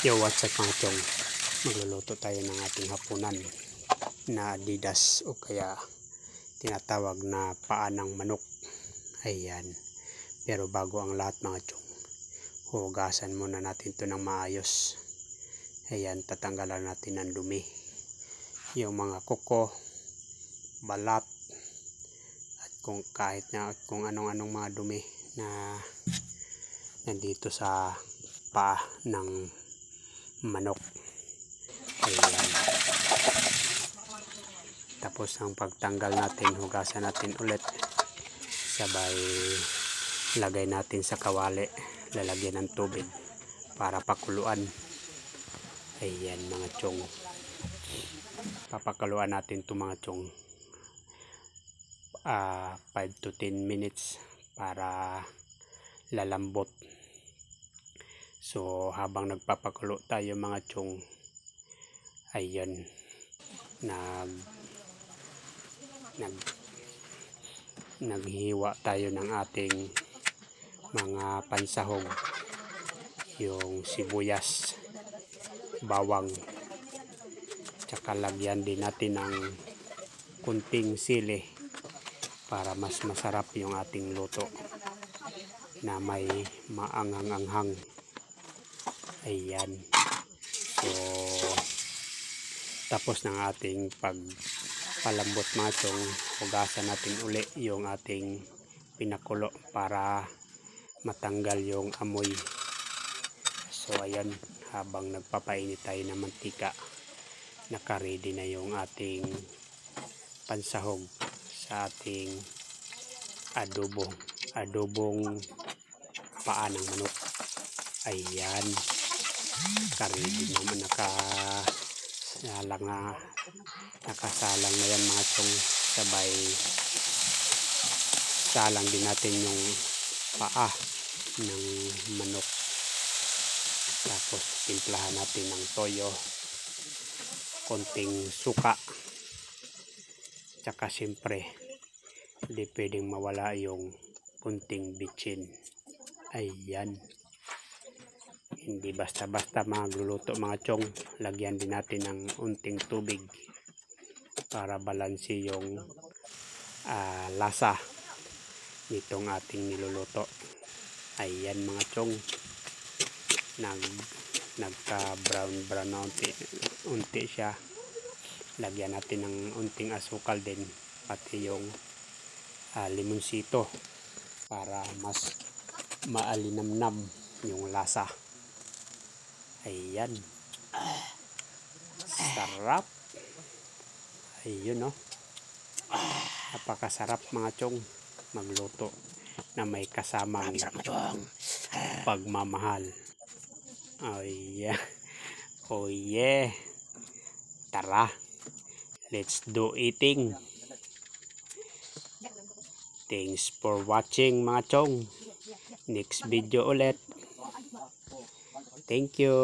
Yo, what's up mga chong? Magluluto tayo ng ating hapunan na Adidas o kaya tinatawag na paa ng manok. Ayan. Pero bago ang lahat mga chong, hugasan muna natin to ng maayos. Ayan, tatanggalan natin ng dumi. Yung mga kuko, balat, at kung kahit na kung anong-anong mga dumi na nandito sa paa ng manok. Ayan. Tapos ang pagtanggal natin, hugasan natin ulit, sabay lagay natin sa kawali, lalagyan ng tubig para pakuluan. Ayan mga chong, papakuluan natin to mga chong 5 to 10 minutes para lalambot. So habang nagpapakulo tayo mga chong, ayun, naghihiwa tayo ng ating mga pansahog, yung sibuyas, bawang, tsaka lagyan din natin ng kunting sili para mas masarap yung ating luto na may maanghang-anghang. Ayan. So tapos ng ating pagpalambot mga chong, hugasan natin uli yung ating pinakulo para matanggal yung amoy. So ayan, habang nagpapainit tayo ng mantika, naka-ready na yung ating pansahog sa ating adobong paa ng manok. Ayan, naka-ready naman, nakasalang na yan mga chong. Sabay salang din natin yung paa ng manok. Tapos timplahan natin ng toyo, konting suka, tsaka siyempre hindi pwedeng mawala yung kunting bitchin. Ayan, hindi basta-basta magluluto mga chong, lagyan din natin ng unting tubig para balanse yung lasa nitong ating niluluto. Ayan mga chong, nagka brown na unti siya. Lagyan natin ng unting asukal din, pati yung limonsito para mas maalinamnam yung lasa. Ayan, sarap. Ayun, no, napakasarap mga chong magluto na may kasamang pagmamahal. Oh yeah, oh yeah, tara, let's do eating. Thanks for watching mga chong. Next video ulit. Thank you.